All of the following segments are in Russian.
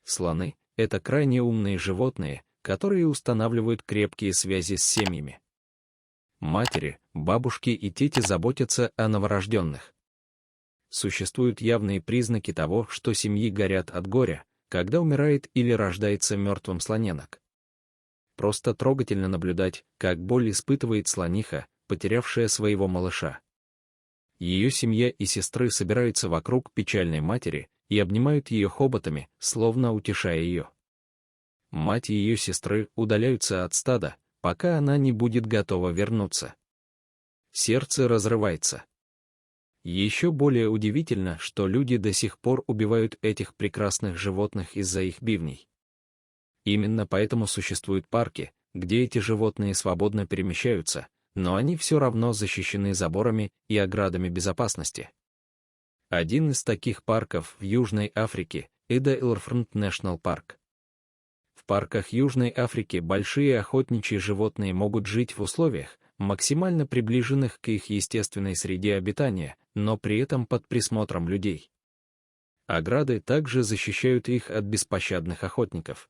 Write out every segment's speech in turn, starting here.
Слоны — это крайне умные животные, которые устанавливают крепкие связи с семьями. Матери, бабушки и тети заботятся о новорожденных. Существуют явные признаки того, что семьи горят от горя, когда умирает или рождается мертвым слоненок. Просто трогательно наблюдать, как боль испытывает слониха, потерявшая своего малыша. Ее семья и сестры собираются вокруг печальной матери и обнимают ее хоботами, словно утешая ее. Мать и ее сестры удаляются от стада, пока она не будет готова вернуться. Сердце разрывается. Еще более удивительно, что люди до сих пор убивают этих прекрасных животных из-за их бивней. Именно поэтому существуют парки, где эти животные свободно перемещаются, но они все равно защищены заборами и оградами безопасности. Один из таких парков в Южной Африке — Эда-Элефант National Park. В парках Южной Африки большие охотничьи животные могут жить в условиях, максимально приближенных к их естественной среде обитания, но при этом под присмотром людей. Ограды также защищают их от беспощадных охотников.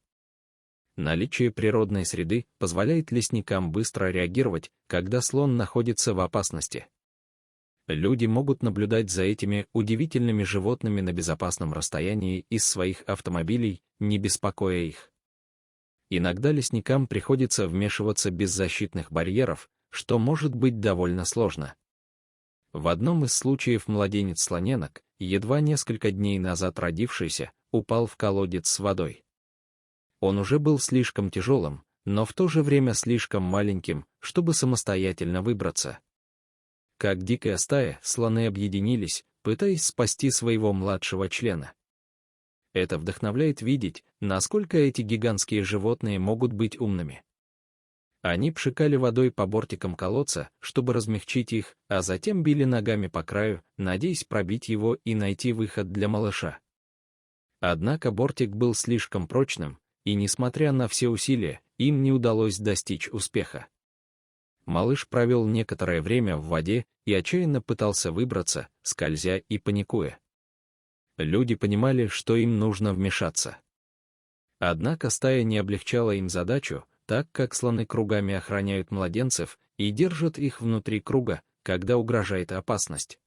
Наличие природной среды позволяет лесникам быстро реагировать, когда слон находится в опасности. Люди могут наблюдать за этими удивительными животными на безопасном расстоянии из своих автомобилей, не беспокоя их. Иногда лесникам приходится вмешиваться без защитных барьеров, что может быть довольно сложно. В одном из случаев младенец-слоненок, едва несколько дней назад родившийся, упал в колодец с водой. Он уже был слишком тяжелым, но в то же время слишком маленьким, чтобы самостоятельно выбраться. Как дикая стая, слоны объединились, пытаясь спасти своего младшего члена. Это вдохновляет видеть, насколько эти гигантские животные могут быть умными. Они пшикали водой по бортикам колодца, чтобы размягчить их, а затем били ногами по краю, надеясь пробить его и найти выход для малыша. Однако бортик был слишком прочным, и, несмотря на все усилия, им не удалось достичь успеха. Малыш провел некоторое время в воде и отчаянно пытался выбраться, скользя и паникуя. Люди понимали, что им нужно вмешаться. Однако стая не облегчала им задачу, так как слоны кругами охраняют младенцев и держат их внутри круга, когда угрожает опасность.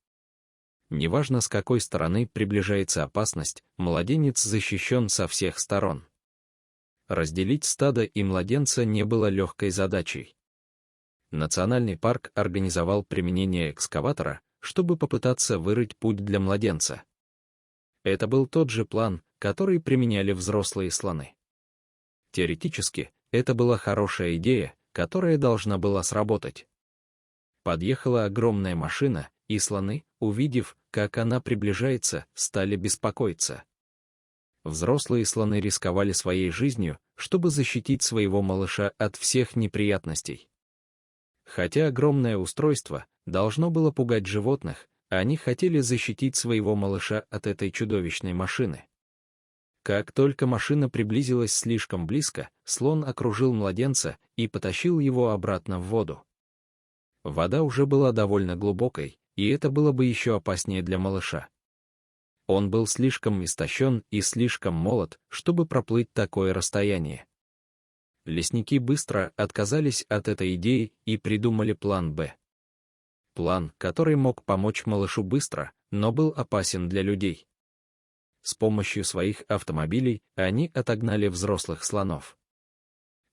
Неважно, с какой стороны приближается опасность, младенец защищен со всех сторон. Разделить стадо и младенца не было легкой задачей. Национальный парк организовал применение экскаватора, чтобы попытаться вырыть путь для младенца. Это был тот же план, который применяли взрослые слоны. Теоретически, это была хорошая идея, которая должна была сработать. Подъехала огромная машина, и слоны, увидев, как она приближается, стали беспокоиться. Взрослые слоны рисковали своей жизнью, чтобы защитить своего малыша от всех неприятностей. Хотя огромное устройство должно было пугать животных, они хотели защитить своего малыша от этой чудовищной машины. Как только машина приблизилась слишком близко, слон окружил младенца и потащил его обратно в воду. Вода уже была довольно глубокой, и это было бы еще опаснее для малыша. Он был слишком истощен и слишком молод, чтобы проплыть такое расстояние. Лесники быстро отказались от этой идеи и придумали план «Б». План, который мог помочь малышу быстро, но был опасен для людей. С помощью своих автомобилей они отогнали взрослых слонов.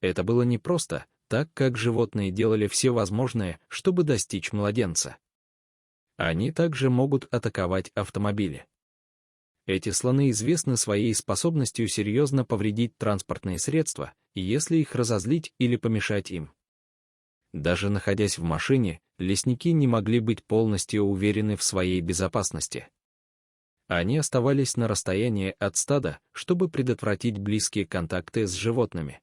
Это было непросто, так как животные делали все возможное, чтобы достичь младенца. Они также могут атаковать автомобили. Эти слоны известны своей способностью серьезно повредить транспортные средства, если их разозлить или помешать им. Даже находясь в машине, лесники не могли быть полностью уверены в своей безопасности. Они оставались на расстоянии от стада, чтобы предотвратить близкие контакты с животными.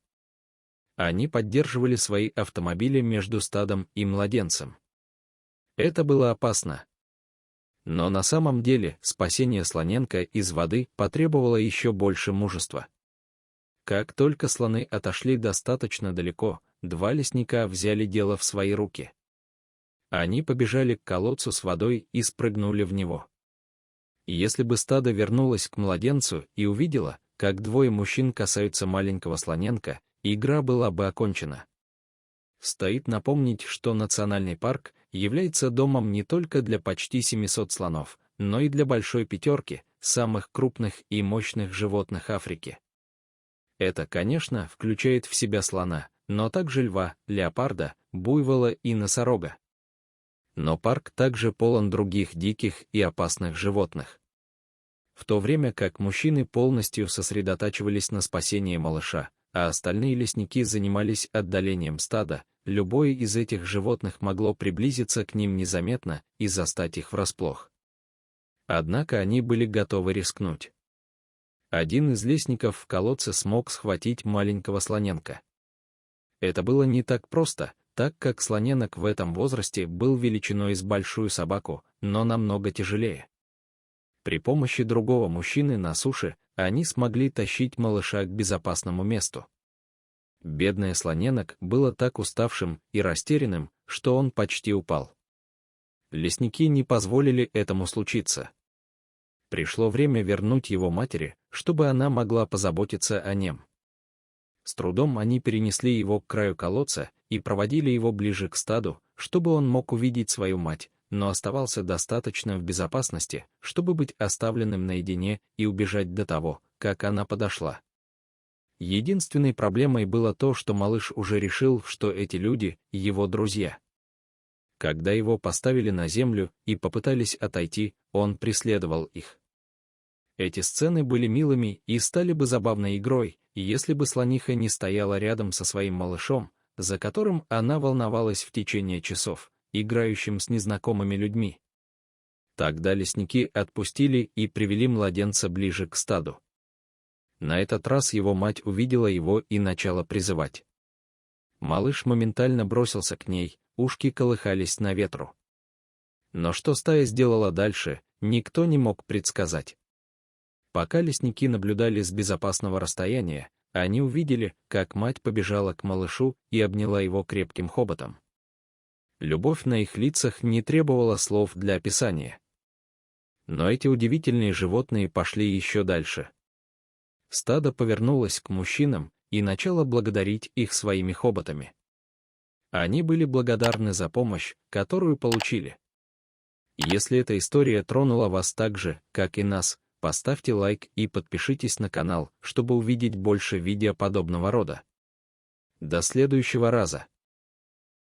Они поддерживали свои автомобили между стадом и младенцем. Это было опасно. Но на самом деле спасение слоненка из воды потребовало еще больше мужества. Как только слоны отошли достаточно далеко, два лесника взяли дело в свои руки. Они побежали к колодцу с водой и спрыгнули в него. Если бы стадо вернулось к младенцу и увидело, как двое мужчин касаются маленького слоненка, игра была бы окончена. Стоит напомнить, что национальный парк является домом не только для почти 700 слонов, но и для большой пятерки самых крупных и мощных животных Африки. Это, конечно, включает в себя слона, но также льва, леопарда, буйвола и носорога. Но парк также полон других диких и опасных животных. В то время как мужчины полностью сосредотачивались на спасении малыша, а остальные лесники занимались отдалением стада, любое из этих животных могло приблизиться к ним незаметно и застать их врасплох. Однако они были готовы рискнуть. Один из лесников в колодце смог схватить маленького слоненка. Это было не так просто, так как слоненок в этом возрасте был величиной с большую собаку, но намного тяжелее. При помощи другого мужчины на суше они смогли тащить малыша к безопасному месту. Бедный слоненок был так уставшим и растерянным, что он почти упал. Лесники не позволили этому случиться. Пришло время вернуть его матери, чтобы она могла позаботиться о нем. С трудом они перенесли его к краю колодца и проводили его ближе к стаду, чтобы он мог увидеть свою мать, но оставался достаточно в безопасности, чтобы быть оставленным наедине и убежать до того, как она подошла. Единственной проблемой было то, что малыш уже решил, что эти люди — его друзья. Когда его поставили на землю и попытались отойти, он преследовал их. Эти сцены были милыми и стали бы забавной игрой, если бы слониха не стояла рядом со своим малышом, за которым она волновалась в течение часов, играющим с незнакомыми людьми. Тогда лесники отпустили и привели младенца ближе к стаду. На этот раз его мать увидела его и начала призывать. Малыш моментально бросился к ней, ушки колыхались на ветру. Но что стая сделала дальше, никто не мог предсказать. Пока лесники наблюдали с безопасного расстояния, они увидели, как мать побежала к малышу и обняла его крепким хоботом. Любовь на их лицах не требовала слов для описания. Но эти удивительные животные пошли еще дальше. Стадо повернулось к мужчинам и начало благодарить их своими хоботами. Они были благодарны за помощь, которую получили. Если эта история тронула вас так же, как и нас, поставьте лайк и подпишитесь на канал, чтобы увидеть больше видео подобного рода. До следующего раза.